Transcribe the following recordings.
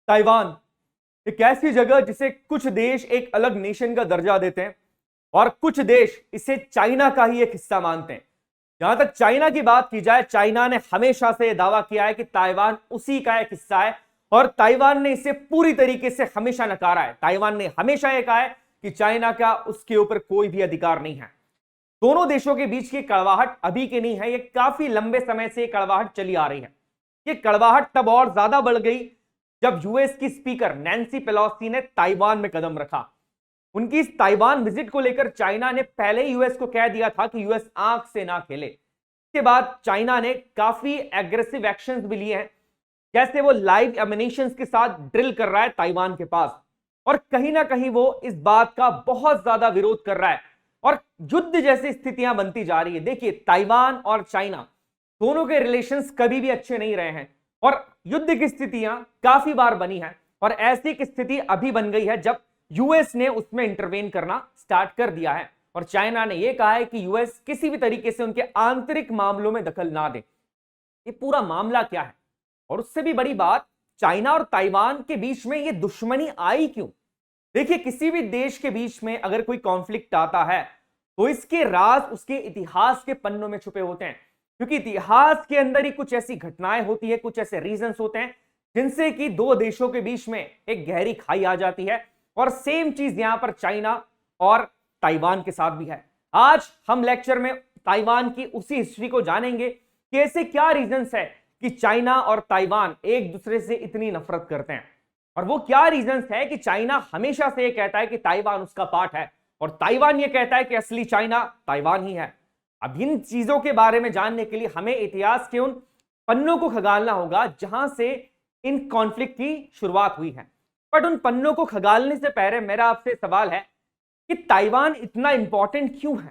Taiwan एक ऐसी जगह जिसे कुछ देश एक अलग नेशन का दर्जा देते हैं और कुछ देश इसे चाइना का ही एक हिस्सा मानते हैं। जहां तक चाइना की बात की जाए, चाइना ने हमेशा से दावा किया है कि ताइवान उसी का एक हिस्सा है और ताइवान ने इसे पूरी तरीके से हमेशा नकारा है। ताइवान ने हमेशा यह कहा है कि चाइना का उसके ऊपर कोई भी अधिकार नहीं है। दोनों देशों के बीच की कड़वाहट अभी की नहीं है, ये काफी लंबे समय से कड़वाहट चली आ रही है। ये कड़वाहट तब और ज्यादा बढ़ गई जब यूएस की स्पीकर नैन्सी पेलोसी ने ताइवान में कदम रखा। उनकी इस ताइवान विजिट को लेकर चाइना ने पहले ही यूएस को कह दिया था कि यूएस आंख से ना खेले। इसके बाद चाइना ने काफी एग्रेसिव एक्शंस भी लिए हैं, जैसे वो लाइव एमिनेशंस के साथ ड्रिल कर रहा है ताइवान के पास, और कहीं ना कहीं वो इस बात का बहुत ज्यादा विरोध कर रहा है और युद्ध जैसी स्थितियां बनती जा रही है। देखिए, ताइवान और चाइना दोनों के रिलेशंस कभी भी अच्छे नहीं रहे हैं और युद्ध की स्थितियां काफी बार बनी है और ऐसी एक स्थिति अभी बन गई है जब यूएस ने उसमें इंटरवेन करना स्टार्ट कर दिया है और चाइना ने यह कहा है कि यूएस किसी भी तरीके से उनके आंतरिक मामलों में दखल ना दे। ये पूरा मामला क्या है, और उससे भी बड़ी बात, चाइना और ताइवान के बीच में ये दुश्मनी आई क्यों? देखिए, किसी भी देश के बीच में अगर कोई कॉन्फ्लिक्ट आता है तो इसके राज उसके इतिहास के पन्नों में छुपे होते हैं, क्योंकि इतिहास के अंदर ही कुछ ऐसी घटनाएं होती है, कुछ ऐसे रीजंस होते हैं जिनसे कि दो देशों के बीच में एक गहरी खाई आ जाती है। और सेम चीज यहां पर चाइना और ताइवान के साथ भी है। आज हम लेक्चर में ताइवान की उसी हिस्ट्री को जानेंगे कि ऐसे क्या रीजंस है कि चाइना और ताइवान एक दूसरे से इतनी नफरत करते हैं, और वो क्या रीजंस है कि चाइना हमेशा से ये कहता है कि ताइवान उसका पार्ट है और ताइवान ये कहता है कि असली चाइना ताइवान ही है। अब इन चीजों के बारे में जानने के लिए हमें इतिहास के उन पन्नों को खंगालना होगा जहां से इन कॉन्फ्लिक्ट की शुरुआत हुई है। बट उन पन्नों को खंगालने से पहले मेरा आपसे सवाल है कि ताइवान इतना इंपॉर्टेंट क्यों है?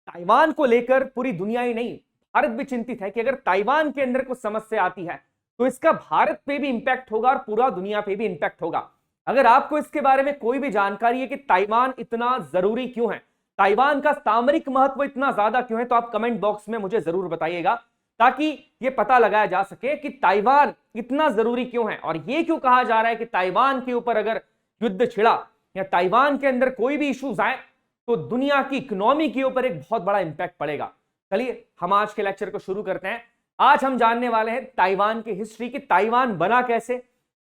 ताइवान को लेकर पूरी दुनिया ही नहीं, भारत भी चिंतित है कि अगर ताइवान के अंदर कुछ समस्या आती है तो इसका भारत पे भी इंपैक्ट होगा और पूरा दुनिया पे भी इंपैक्ट होगा। अगर आपको इसके बारे में कोई भी जानकारी है कि ताइवान इतना जरूरी क्यों है, ताइवान का सामरिक महत्व इतना ज्यादा क्यों है, तो आप कमेंट बॉक्स में मुझे जरूर बताइएगा, ताकि यह पता लगाया जा सके कि ताइवान इतना जरूरी क्यों है। और यह क्यों कहा जा रहा है कि ताइवान के ऊपर अगर युद्ध छिड़ा या ताइवान के अंदर कोई भी इश्यूज आए तो दुनिया की इकोनॉमी के ऊपर एक बहुत बड़ा इंपैक्ट पड़ेगा। चलिए हम आज के लेक्चर को शुरू करते हैं। आज हम जानने वाले हैं ताइवान की हिस्ट्री, कि ताइवान बना कैसे,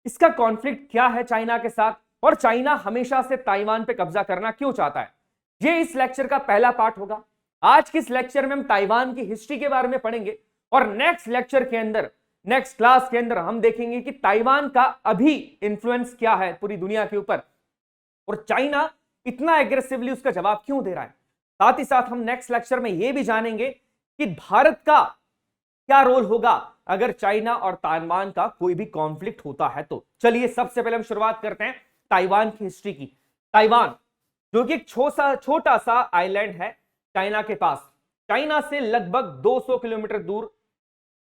इसका कॉन्फ्लिक्ट क्या है चाइना के साथ, और चाइना हमेशा से ताइवान पे कब्जा करना क्यों चाहता है। ये इस लेक्चर का पहला पार्ट होगा। आज के इस लेक्चर में हम ताइवान की हिस्ट्री के बारे में पढ़ेंगे और नेक्स्ट लेक्चर के अंदर, नेक्स्ट क्लास के अंदर हम देखेंगे कि ताइवान का अभी इंफ्लुएंस क्या है पूरी दुनिया के ऊपर और चाइना इतना एग्रेसिवली उसका जवाब क्यों दे रहा है। साथ ही साथ हम नेक्स्ट लेक्चर में यह भी जानेंगे कि भारत का क्या रोल होगा अगर चाइना और ताइवान का कोई भी कॉन्फ्लिक्ट होता है तो। चलिए सबसे पहले हम शुरुआत करते हैं ताइवान की हिस्ट्री की। ताइवान जो कि एक छोटा सा आइलैंड है चाइना के पास, चाइना से लगभग 200 किलोमीटर दूर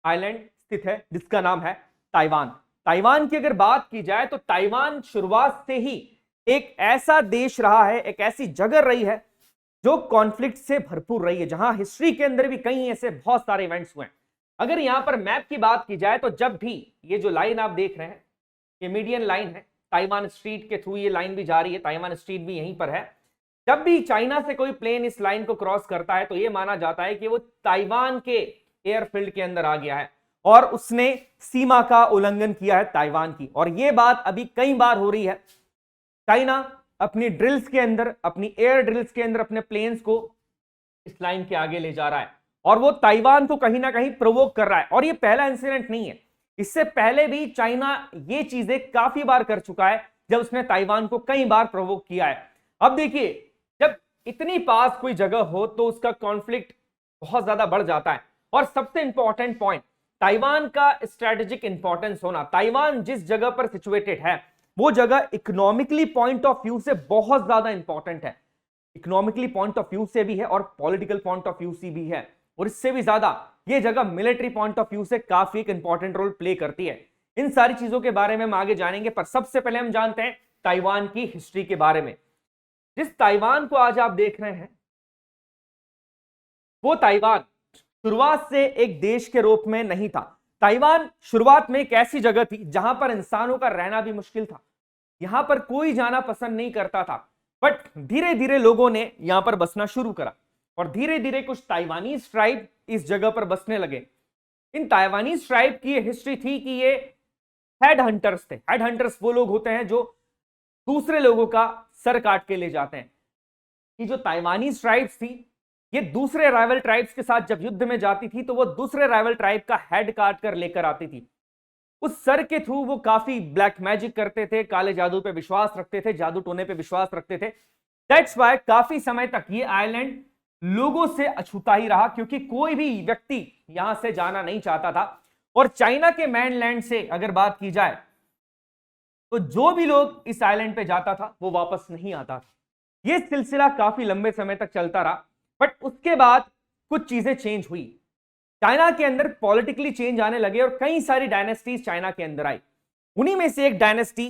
आइलैंड स्थित है जिसका नाम है ताइवान। ताइवान की अगर बात की जाए तो ताइवान शुरुआत से ही एक ऐसा देश रहा है, एक ऐसी जगह रही है जो कॉन्फ्लिक्ट से भरपूर रही है, जहां हिस्ट्री के अंदर भी कई ऐसे बहुत सारे इवेंट्स हुए हैं। अगर यहां पर मैप की बात की जाए तो जब भी ये जो लाइन आप देख रहे हैं, ये मीडियन लाइन है, ताइवान स्ट्रीट के थ्रू ये लाइन भी जा रही है, ताइवान स्ट्रीट भी यहीं पर है। जब भी चाइना से कोई प्लेन इस लाइन को क्रॉस करता है तो यह माना जाता है कि वो ताइवान के एयरफील्ड के अंदर आ गया है और उसने सीमा का उल्लंघन किया है ताइवान की। और यह बात अभी कई बार हो रही है। चाइना अपनी ड्रिल्स के अंदर, अपनी एयर ड्रिल्स के अंदर अपने प्लेन्स को इस लाइन के आगे ले जा रहा है और वो ताइवान को कहीं ना कहीं प्रोवोक कर रहा है। और ये पहला इंसिडेंट नहीं है, इससे पहले भी चाइना ये चीजें काफी बार कर चुका है जब उसने ताइवान को कई बार प्रोवोक किया है। अब देखिए, जब इतनी पास कोई जगह हो तो उसका कॉन्फ्लिक्ट बहुत ज्यादा बढ़ जाता है। और सबसे इंपॉर्टेंट पॉइंट, ताइवान का स्ट्रेटेजिक इंपॉर्टेंस होना। ताइवान जिस जगह पर सिचुएटेड है वो जगह इकोनॉमिकली पॉइंट ऑफ व्यू से बहुत ज्यादा इंपॉर्टेंट है। इकोनॉमिकली पॉइंट ऑफ व्यू से भी है और पॉलिटिकल पॉइंट ऑफ व्यू से भी है, और इससे भी ज्यादा ये जगह मिलिट्री पॉइंट ऑफ व्यू से काफी एक इंपॉर्टेंट रोल प्ले करती है। इन सारी चीजों के बारे में हम आगे जानेंगे, पर सबसे पहले हम जानते हैं ताइवान की हिस्ट्री के बारे में। जिस ताइवान को आज आप देख रहे हैं वो ताइवान शुरुआत से एक देश के रूप में नहीं था। ताइवान शुरुआत में एक ऐसी जगह थी जहां पर इंसानों का रहना भी मुश्किल था, यहां पर कोई जाना पसंद नहीं करता था। बट धीरे धीरे लोगों ने यहां पर बसना शुरू करा और धीरे धीरे कुछ ताइवानीज ट्राइब इस जगह पर बसने लगे। इन ताइवानीज ट्राइब की हिस्ट्री थी कि ये हेड हंटर्स थे। हेड हंटर्स वो लोग होते हैं जो दूसरे लोगों का सर काट के ले जाते हैं। कि जो ताइवानीज ट्राइब्स थी, ये दूसरे राइवल ट्राइब्स के साथ जब युद्ध में जाती थी तो वो दूसरे राइवल ट्राइब का हेड काट कर लेकर आती थी। उस सर के थ्रू वो काफी ब्लैक मैजिक करते थे, काले जादू पे विश्वास रखते थे, जादू टोने पे विश्वास रखते थे। दैट्स वाई काफी समय तक ये आइलैंड लोगों से अछूता ही रहा, क्योंकि कोई भी व्यक्ति यहां से जाना नहीं चाहता था। और चाइना के मेनलैंड से अगर बात की जाए तो जो भी लोग इस आइलैंड पे जाता था वो वापस नहीं आता था। यह सिलसिला काफी लंबे समय तक चलता रहा। बट उसके बाद कुछ चीजें चेंज हुई। चाइना के अंदर पॉलिटिकली चेंज आने लगे और कई सारी डायनेस्टीज चाइना के अंदर आई। उन्हीं में से एक डायनेस्टी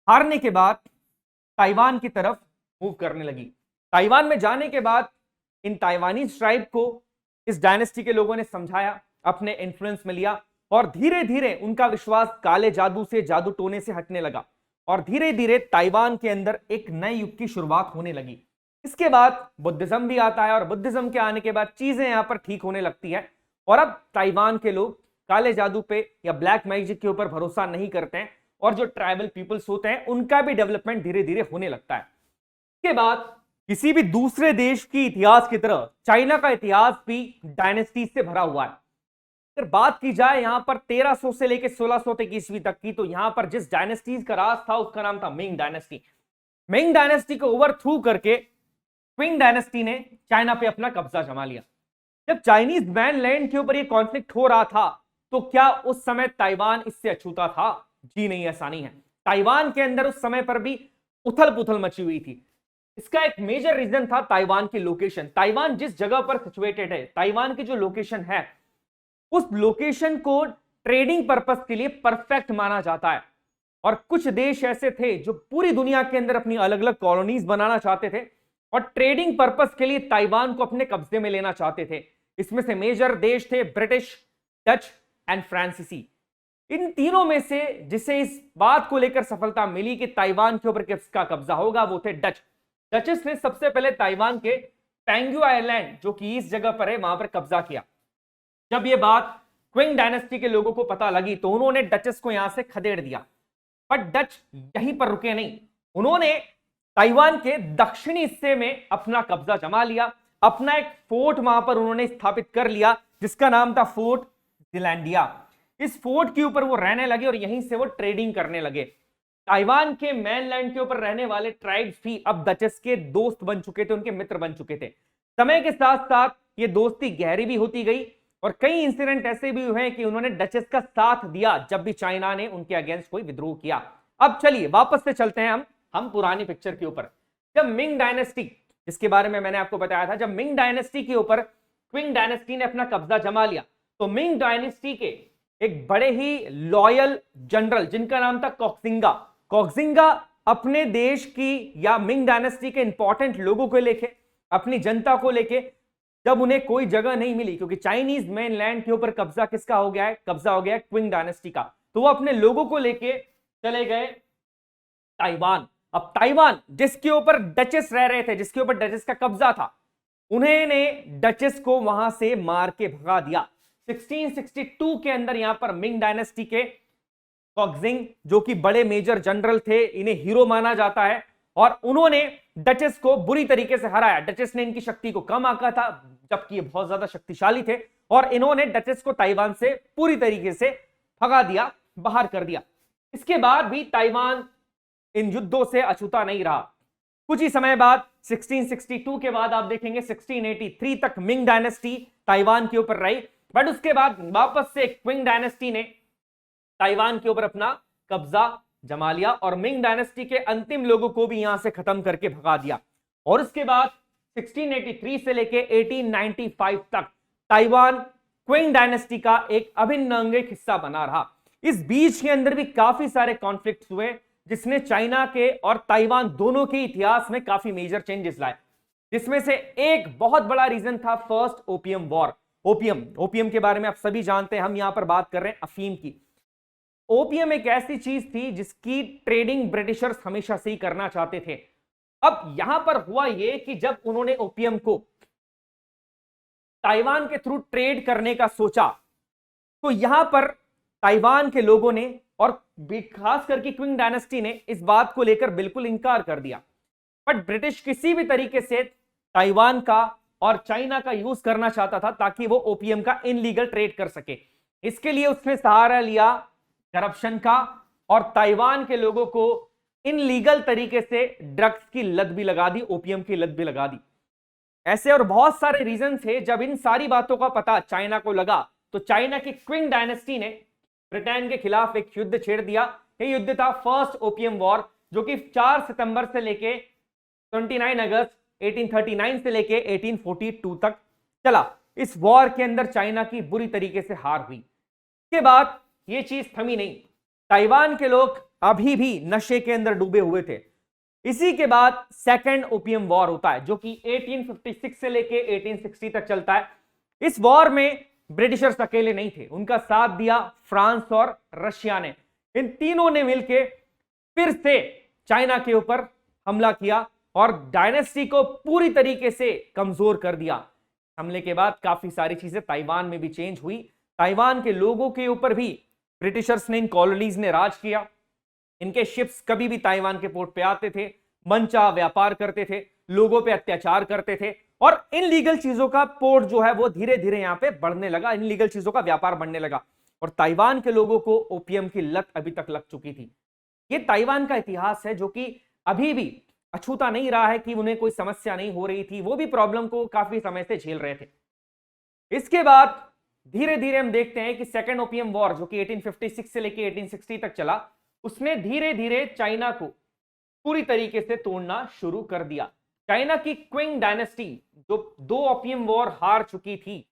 हारने के बाद ताइवान की तरफ मूव करने लगी। ताइवान में जाने के बाद इन ताइवानीज ट्राइब को इस डायनेस्टी के लोगों ने समझाया, अपने इन्फ्लुएंस में लिया और धीरे धीरे उनका विश्वास काले जादू से, जादू टोने से हटने लगा और धीरे धीरे ताइवान के अंदर एक नए युग की शुरुआत होने लगी। इसके बाद बुद्धिज्म भी आता है और बुद्धिज्म के आने के बाद चीजें यहां पर ठीक होने लगती है और अब ताइवान के लोग काले जादू पे या ब्लैक मैजिक के ऊपर भरोसा नहीं करते हैं और जो ट्राइबल पीपल्स होते हैं उनका भी डेवलपमेंट धीरे धीरे होने लगता है। इसके बाद किसी भी दूसरे देश की इतिहास की तरह चाइना का इतिहास भी डायनेस्टी से भरा हुआ है। अगर बात की जाए यहां पर 1300 से लेकर 1600 तक ईस्वी तक की, तो यहां पर जिस डायनेस्टीज का राज था उसका नाम था मिंग डायनेस्टी। मिंग डायनेस्टी को ओवरथ्रू करके क्विंग डायनेस्टी ने चाइना पे अपना कब्जा जमा लिया। जब चाइनीज मैनलैंड के ऊपर ये कॉन्फ्लिक्ट हो रहा था तो क्या उस समय ताइवान इससे अछूता था? जी नहीं, ऐसा नहीं है। ताइवान के अंदर उस समय पर भी उथल पुथल मची हुई थी। इसका एक मेजर रीजन था ताइवान की लोकेशन। ताइवान जिस जगह पर सिचुएटेड है, ताइवान की जो लोकेशन है, उस लोकेशन को ट्रेडिंग पर्पस के लिए परफेक्ट माना जाता है। और कुछ देश ऐसे थे जो पूरी दुनिया के अंदर अपनी अलग अलग कॉलोनीज बनाना चाहते थे और ट्रेडिंग पर्पस के लिए ताइवान को अपने कब्जे में लेना चाहते थे। इसमें से मेजर देश थे ब्रिटिश, डच एंड फ्रांसीसी। इन तीनों में से जिसे इस बात को लेकर सफलता मिली कि ताइवान के ऊपर किसका कब्जा होगा, वो थे डच। डचेस ने सबसे पहले ताइवान के पेंगुआ आइलैंड, जो कि इस जगह पर है, वहां पर कब्जा किया। जब यह बात क्विंग डायनेस्टी के लोगों को पता लगी तो उन्होंने डचेस को यहां से खदेड़ दिया। पर डच यहीं पर रुके नहीं, उन्होंने ताइवान के दक्षिणी हिस्से में अपना कब्जा जमा लिया। अपना एक फोर्ट वहां पर उन्होंने स्थापित कर लिया जिसका नाम था फोर्ट जिलैंडिया। इस फोर्ट के ऊपर वो रहने लगे और यहीं से वो ट्रेडिंग करने लगे। ताइवान के मेनलैंड के ऊपर रहने वाले ट्राइब्स भी अब डचेस के दोस्त बन चुके थे, उनके मित्र बन चुके थे। समय के साथ साथ ये दोस्ती गहरी भी होती गई और कई इंसिडेंट ऐसे भी हुए कि उन्होंने डचेस का साथ दिया जब भी चाइना ने उनके अगेंस्ट कोई विद्रोह किया। अब चलिए वापस से चलते हैं हम पुरानी पिक्चर के ऊपर। जब मिंग डायनेस्टी, जिसके बारे में मैंने आपको बताया था, जब मिंग डायनेस्टी के ऊपर क्विंग डायनेस्टी ने अपना कब्जा जमा लिया तो मिंग डायनेस्टी के एक बड़े ही लॉयल जनरल जिनका नाम था कॉक्सिंगा, कॉक्सिंगा अपने देश की या मिंग डायनेस्टी के इंपॉर्टेंट लोगों को लेके, अपनी जनता को लेके, जब उन्हें कोई जगह नहीं मिली क्योंकि चाइनीज मेनलैंड के ऊपर कब्जा किसका हो गया है, कब्जा हो गया है क्विंग डायनेस्टी का, तो वो अपने लोगों को लेके चले गए ताइवान। अब ताइवान जिसके ऊपर डचेस रह रहे थे, जिसके ऊपर डचेस का कब्जा था, उन्होंने डचेस को वहां से मार के भगा दिया। 1662 के अंदर यहां पर मिंग डायनेस्टी के कॉक्सिंग, जो कि बड़े मेजर जनरल थे, इन्हें हीरो माना जाता है, और उन्होंने डचेस को बुरी तरीके से हराया। डचेस ने इनकी शक्ति को कम आंका था जबकि ये बहुत ज्यादा शक्तिशाली थे और इन्होंने डचेस को ताइवान से पूरी तरीके से भगा दिया, बाहर कर दिया। इसके बाद भी ताइवान इन युद्धों से अछूता नहीं रहा। कुछ ही समय बाद 1662 के बाद आप देखेंगे 1683 तक मिंग डायनेस्टी ताइवान के ऊपर रही, बट उसके बाद वापस से क्विंग डायनेस्टी ने ताइवान के ऊपर अपना कब्जा जमा लिया और मिंग डायनेस्टी के अंतिम लोगों को भी यहां से खत्म करके भगा दिया। और उसके बाद 1683 से लेके 1895 तक ताइवान क्विंग डायनेस्टी का एक अभिन्न अंग हिस्सा बना रहा। इस बीच के अंदर भी काफी सारे कॉन्फ्लिक्ट्स हुए जिसने चाइना के और ताइवान दोनों के इतिहास में काफी मेजर चेंजेस लाए, जिसमें से एक बहुत बड़ा रीजन था first opium war. Opium, opium के बारे में आप सभी जानते हैं, हम यहां पर बात कर रहे हैं अफीम की। ओपियम एक ऐसी चीज थी जिसकी ट्रेडिंग ब्रिटिशर्स हमेशा से ही करना चाहते थे। अब यहां पर हुआ यह कि जब उन्होंने ओपियम को ताइवान के थ्रू ट्रेड करने का सोचा, तो यहां पर ताइवान के लोगों ने और खास करके क्विंग डायनेस्टी ने इस बात को लेकर बिल्कुल इंकार कर दिया। बट ब्रिटिश किसी भी तरीके से ताइवान का और चाइना का यूज करना चाहता था ताकि वो ओपियम का इनलीगल ट्रेड कर सके। इसके लिए उसने सहारा लिया करप्शन का, और ताइवान के लोगों को इनलीगल तरीके से ड्रग्स की लत भी लगा दी, ओपियम की लत भी लगा दी। ऐसे और बहुत सारे रीजन थे। जब इन सारी बातों का पता चाइना को लगा, तो चाइना की क्विंग डायनेस्टी ने ब्रिटेन के खिलाफ एक युद्ध छेड़ दिया। यह युद्ध था फर्स्ट ओपियम वॉर, जो कि 4 सितंबर से लेके 29 अगस्त 1839 से लेके 1842 तक चला। इस वॉर के अंदर चाइना की बुरी तरीके से हार हुई। इसके बाद यह चीज थमी नहीं, ताइवान के लोग अभी भी नशे के अंदर डूबे हुए थे। इसी के बाद सेकेंड ओपियम वॉर होता है, जो कि 1856 से लेके 1860 तक चलता है। इस वॉर में ब्रिटिशर्स अकेले नहीं थे, उनका साथ दिया फ्रांस और रशिया ने। इन तीनों ने मिलकर फिर से चाइना के ऊपर हमला किया और डायनेस्टी को पूरी तरीके से कमजोर कर दिया। हमले के बाद काफी सारी चीजें ताइवान में भी चेंज हुई। ताइवान के लोगों के ऊपर भी ब्रिटिशर्स ने, इन कॉलोनीज ने राज किया। इनके शिप्स कभी भी ताइवान के पोर्ट पे आते थे, मनचाहा व्यापार करते थे, लोगों पे अत्याचार करते थे, और इनलीगल चीजों का पोर्ट जो है वो धीरे धीरे यहां पे बढ़ने लगा, इनलीगल चीजों का व्यापार बढ़ने लगा। और ताइवान के लोगों को ओपियम की लत अभी तक लग चुकी थी। ये ताइवान का इतिहास है, जो कि अभी भी अछूता नहीं रहा है कि उन्हें कोई समस्या नहीं हो रही थी, वो भी प्रॉब्लम को काफी समय से झेल रहे थे। इसके बाद धीरे धीरे हम देखते हैं कि सेकेंड ओपियम वॉर, जो कि 1856 से लेके 1860 तक चला, उसने धीरे धीरे चाइना को पूरी तरीके से तोड़ना शुरू कर दिया। चाइना की क्विंग डायनेस्टी, जो 2 ओपियम वॉर हार चुकी थी,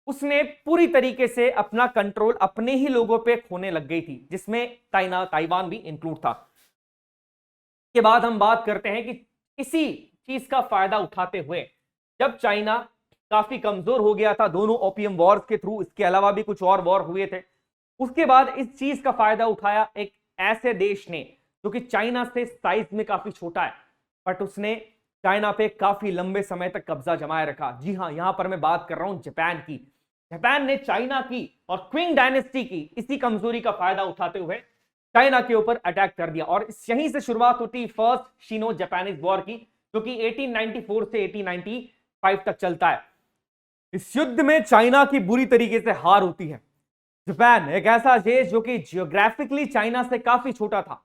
उसने पूरी तरीके से अपना कंट्रोल अपने ही लोगों पे खोने लग गई थी, जिसमें ताइवान भी इंक्लूड था। के बाद हम बात करते हैं कि इसी चीज का फायदा उठाते हुए जब चाइना काफी कमजोर हो गया था दोनों ओपियम वॉर्स के थ्रू, इसके अलावा भी कुछ और वॉर हुए थे, उसके बाद इस चीज का फायदा उठाया एक ऐसे देश ने जो कि चाइना से साइज में काफी छोटा है, बट उसने चाइना पे काफी लंबे समय तक कब्जा जमाए रखा। जी हां, यहां पर मैं बात कर रहा हूं जापान की। जापान ने चाइना की और क्विंग डायनेस्टी की इसी कमजोरी का फायदा उठाते हुए चाइना के ऊपर अटैक कर दिया, और यहीं से शुरुआत होती फर्स्ट शीनो जापानीज वॉर की, जो कि 1894 से 1895 तक चलता है। इस युद्ध में चाइना की बुरी तरीके से हार होती है। जापान एक ऐसा देश जो कि जियोग्राफिकली चाइना से काफी छोटा था,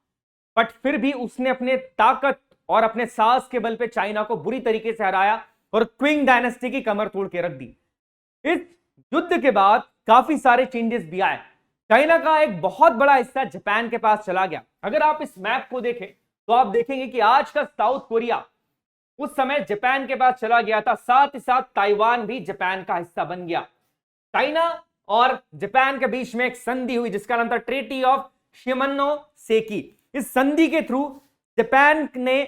बट फिर भी उसने अपने ताकत और अपने साहस के बल पे चाइना को बुरी तरीके से हराया और क्विंग डायनेस्टी की कमर तोड़ के रख दी। इस युद्ध के बाद काफी सारे चेंजेस भी आए। चाइना का एक बहुत बड़ा हिस्सा जापान के पास चला गया। अगर आप इस मैप को देखें तो आप देखेंगे कि आज का साउथ कोरिया उस समय जापान के पास चला गया था, साथ ही साथ ताइवान भी जापान का हिस्सा बन गया। चाइना और जापान के बीच में एक संधि हुई जिसका नाम था ट्रीटी ऑफ शिमोनोसेकी। इस संधि के थ्रू जापान ने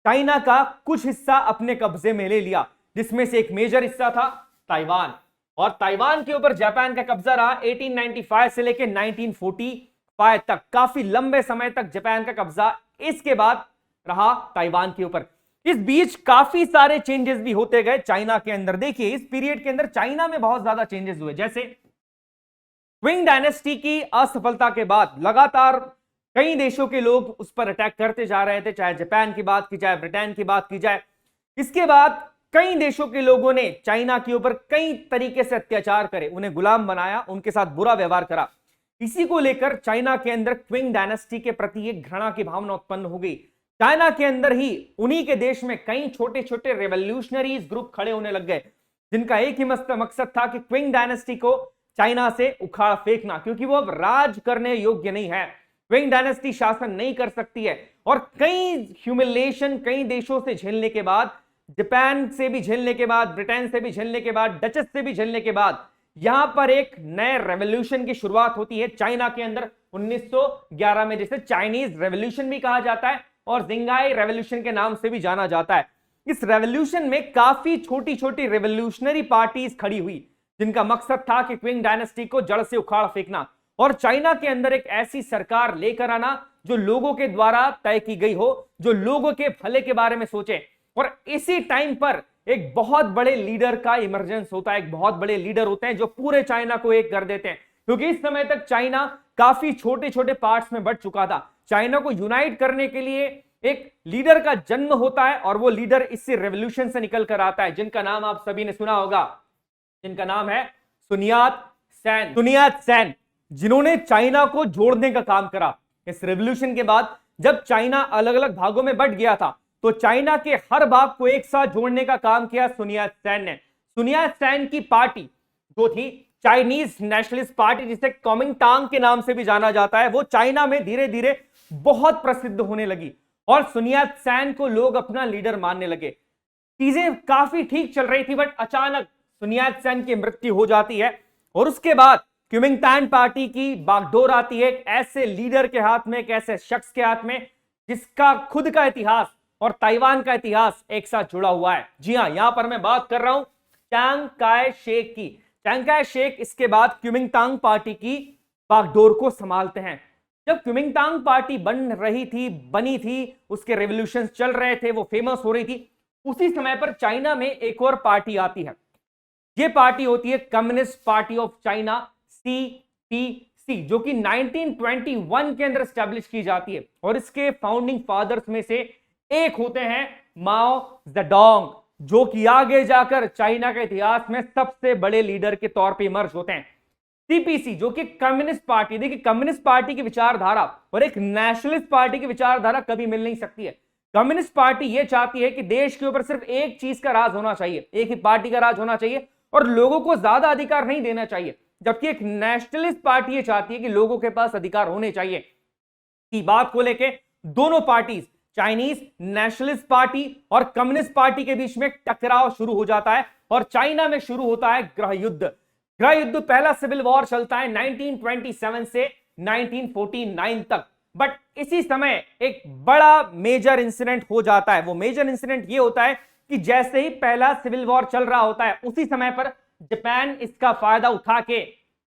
चाइना का कुछ हिस्सा अपने कब्जे में ले लिया, जिसमें से एक मेजर हिस्सा था ताइवान, और ताइवान के ऊपर जापान का कब्जा रहा 1895 से लेकर 1945 तक। काफी लंबे समय तक जापान का कब्जा इसके बाद रहा ताइवान के ऊपर। इस बीच काफी सारे चेंजेस भी होते गए चाइना के अंदर। देखिए, इस पीरियड के अंदर चाइना में बहुत ज्यादा चेंजेस हुए। जैसे क्विंग डायनेस्टी की असफलता के बाद लगातार कई देशों के लोग उस पर अटैक करते जा रहे थे, चाहे जापान की बात की जाए, ब्रिटेन की बात की जाए। इसके बाद कई देशों के लोगों ने चाइना के ऊपर कई तरीके से अत्याचार करे, उन्हें गुलाम बनाया, उनके साथ बुरा व्यवहार करा। इसी को लेकर चाइना के अंदर क्विंग डायनेस्टी के प्रति एक घृणा की भावना उत्पन्न हो गई। चाइना के अंदर ही उन्हीं के देश में कई छोटे छोटे रेवोल्यूशनरीज ग्रुप खड़े होने लग गए, जिनका एक ही मकसद था कि क्विंग डायनेस्टी को चाइना से उखाड़ फेंकना, क्योंकि वो अब राज करने योग्य नहीं है। क्विंग डायनेस्टी शासन नहीं कर सकती है। और कई ह्यूमिलिएशन कई देशों से झेलने के बाद, जापान से भी झेलने के बाद, ब्रिटेन से भी झेलने के बाद, डचेस से भी झेलने के बाद, यहां पर एक नए रेवोल्यूशन की शुरुआत होती है चाइना के अंदर 1911 में, जिसे चाइनीज रेवोल्यूशन भी कहा जाता है और जिंगाई रेवोल्यूशन के नाम से भी जाना जाता है। इस रेवोल्यूशन में काफी छोटी छोटी रेवोल्यूशनरी पार्टीज खड़ी हुई, जिनका मकसद था कि क्विंग डायनेस्टी को जड़ से उखाड़ फेंकना और चाइना के अंदर एक ऐसी सरकार लेकर आना जो लोगों के द्वारा तय की गई हो, जो लोगों के भले के बारे में सोचे। और इसी टाइम पर एक बहुत बड़े लीडर का इमरजेंस होता है, एक बहुत बड़े लीडर होते हैं जो पूरे चाइना को एक कर देते हैं, क्योंकि इस समय तक चाइना काफी छोटे छोटे पार्ट्स में बंट चुका था। चाइना को यूनाइट करने के लिए एक लीडर का जन्म होता है और वो लीडर इससे रेवोल्यूशन से निकल कर आता है, जिनका नाम आप सभी ने सुना होगा, जिनका नाम है सुनियात सेन। सुनियात सेन जिन्होंने चाइना को जोड़ने का काम करा। इस रेवोल्यूशन के बाद जब चाइना अलग अलग भागों में बंट गया था तो चाइना के हर भाग को एक साथ जोड़ने का काम किया सुनियात सेन ने। सुनियात सेन की पार्टी जो थी चाइनीज नेशनलिस्ट पार्टी, जिसे कॉमिंगटांग के नाम से भी जाना जाता है, वो चाइना में धीरे धीरे बहुत प्रसिद्ध होने लगी और सुनियात सेन को लोग अपना लीडर मानने लगे। चीजें काफी ठीक चल रही थी, बट अचानक सुनियात सेन की मृत्यु हो जाती है और उसके बाद क्विंगटान पार्टी की बागडोर आती है एक ऐसे लीडर के हाथ में, एक ऐसे शख्स के हाथ में जिसका खुद का इतिहास और ताइवान का इतिहास एक साथ जुड़ा हुआ है। जी हां, यहां पर मैं बात कर रहा हूं चांग काय शेक की। चांग काय शेक इसके बाद क्विंगटान पार्टी की बागडोर को संभालते हैं। जब क्विंगटान पार्टी बनी थी, उसके रेवोल्यूशन चल रहे थे, वो फेमस हो रही थी, उसी समय पर चाइना में एक और पार्टी आती है। ये पार्टी होती है communist party of China, CPC, जो कि 1921 के अंदर स्टैब्लिश की जाती है और इसके फाउंडिंग फादर्स में से एक होते हैं माओ जेडोंग, जो कि आगे जाकर चाइना के इतिहास में सबसे बड़े लीडर के तौर पे इमर्ज होते हैं। CPC जो कि कम्युनिस्ट पार्टी, देखिए कम्युनिस्ट पार्टी की विचारधारा और एक नेशनलिस्ट पार्टी की विचारधारा कभी मिल नहीं सकती है। कम्युनिस्ट पार्टी यह चाहती है कि देश के ऊपर सिर्फ एक चीज का राज होना चाहिए, एक ही पार्टी का राज होना चाहिए और लोगों को ज्यादा अधिकार नहीं देना चाहिए, जबकि एक नेशनलिस्ट पार्टी यह चाहती है कि लोगों के पास अधिकार होने चाहिए। की बात को लेकर दोनों पार्टीज, चाइनीज नेशनलिस्ट पार्टी और कम्युनिस्ट पार्टी के बीच में टकराव शुरू हो जाता है और चाइना में शुरू होता है गृह युद्ध। गृह युद्ध, पहला सिविल वॉर चलता है 1927 से 1949 तक। बट इसी समय एक बड़ा मेजर इंसिडेंट हो जाता है। वो मेजर इंसिडेंट ये होता है कि जैसे ही पहला सिविल वॉर चल रहा होता है, उसी समय पर जापान इसका फायदा उठा के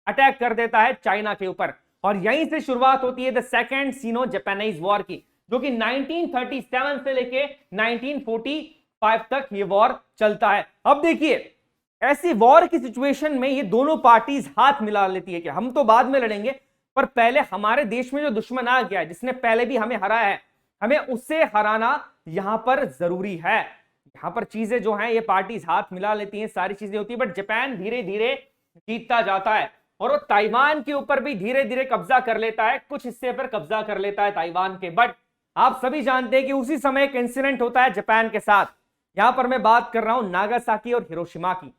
अटैक कर देता है चाइना के ऊपर और यहीं से शुरुआत होती है the second Sino Japanese war की, जो कि 1937 से लेके 1945 तक ये वॉर चलता है। अब देखिए, ऐसी वॉर की सिचुएशन में ये दोनों पार्टीज हाथ मिला लेती है कि हम तो बाद में लड़ेंगे, पर पहले हमारे देश में जो दुश्मन आ गया है, जिसने पहले भी हमें हराया है, हमें उससे हराना यहां पर जरूरी है। यहां पर चीजें जो हैं ये पार्टीज हाथ मिला लेती हैं, सारी चीजें होती है, बट जापान धीरे धीरे जीतता जाता है और वो ताइवान के ऊपर भी धीरे धीरे कब्जा कर लेता है, कुछ हिस्से पर कब्जा कर लेता है ताइवान के। बट आप सभी जानते हैं कि उसी समय एक इंसिडेंट होता है जापान के साथ। यहां पर मैं बात कर रहा हूं नागासाकी और हिरोशिमा की।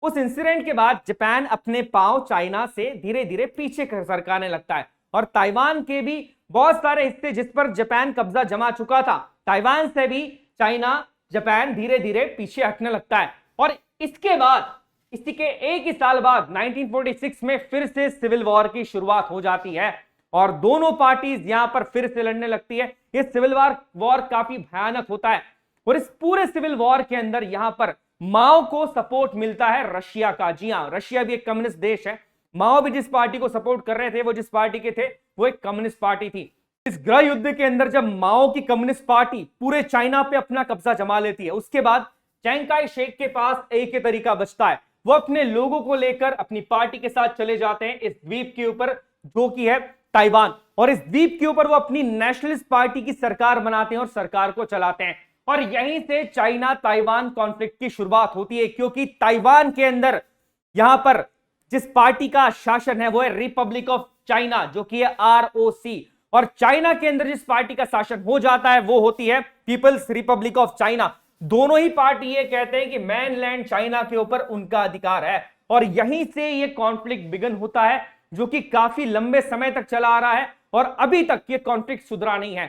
उस इंसिडेंट के बाद जापान अपने पांव चाइना से धीरे धीरे पीछे सरकाने लगता है और ताइवान के भी बहुत सारे हिस्से जिस पर जापान कब्जा जमा चुका था, ताइवान से भी चाइना जापान धीरे धीरे पीछे हटने लगता है। और इसके बाद, इसी के एक ही साल बाद 1946 में फिर से सिविल वॉर की शुरुआत हो जाती है और दोनों पार्टीज यहां पर फिर से लड़ने लगती है। ये सिविल वॉर काफी भयानक होता है और इस पूरे सिविल वॉर के अंदर यहां पर माओ को सपोर्ट मिलता है रशिया का। जी हां, रशिया भी एक कम्युनिस्ट देश है। माओ भी जिस पार्टी को सपोर्ट कर रहे थे, वो जिस पार्टी के थे, वो एक कम्युनिस्ट पार्टी थी। इस गृह युद्ध के अंदर जब माओ की कम्युनिस्ट पार्टी पूरे चाइना पे अपना कब्जा जमा लेती है, उसके बाद चांग काय शेक के पास एक ही तरीका बचता है, वो अपने लोगों को लेकर अपनी पार्टी के साथ चले जाते हैं इस द्वीप के ऊपर जो कि है ताइवान, और इस द्वीप के ऊपर वो अपनी नेशनलिस्ट पार्टी की सरकार बनाते हैं और सरकार को चलाते हैं। और यहीं से चाइना ताइवान कॉन्फ्लिक्ट की शुरुआत होती है, क्योंकि ताइवान के अंदर यहां पर जिस पार्टी का शासन है वो है रिपब्लिक ऑफ चाइना, जो कि है ROC, और चाइना के अंदर जिस पार्टी का शासन हो जाता है वो होती है पीपल्स रिपब्लिक ऑफ चाइना। दोनों ही पार्टी ये कहते हैं कि मेनलैंड चाइना के ऊपर उनका अधिकार है और यहीं से ये कॉन्फ्लिक्ट बिगन होता है, जो कि काफी लंबे समय तक चला आ रहा है और अभी तक ये कॉन्फ्लिक्ट सुधरा नहीं है।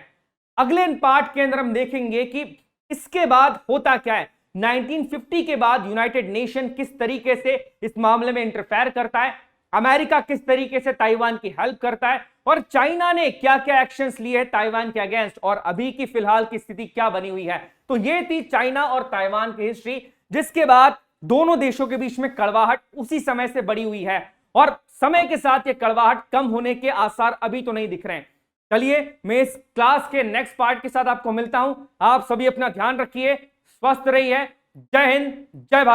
अगले पार्ट के अंदर हम देखेंगे कि इसके बाद होता क्या है। 1950 के बाद यूनाइटेड नेशन किस तरीके से इस मामले में इंटरफेयर करता है, अमेरिका किस तरीके से ताइवान की हेल्प करता है और चाइना ने क्या क्या एक्शंस लिए हैं ताइवान के अगेंस्ट, और अभी की फिलहाल की स्थिति क्या बनी हुई है। तो ये थी चाइना और ताइवान की हिस्ट्री, जिसके बाद दोनों देशों के बीच में कड़वाहट उसी समय से बढ़ी हुई है और समय के साथ ये कड़वाहट कम होने के आसार अभी तो नहीं दिख रहे हैं। चलिए मैं इस क्लास के नेक्स्ट पार्ट के साथ आपको मिलता हूं। आप सभी अपना ध्यान रखिए, स्वस्थ रहिए। जय हिंद, जय भारत।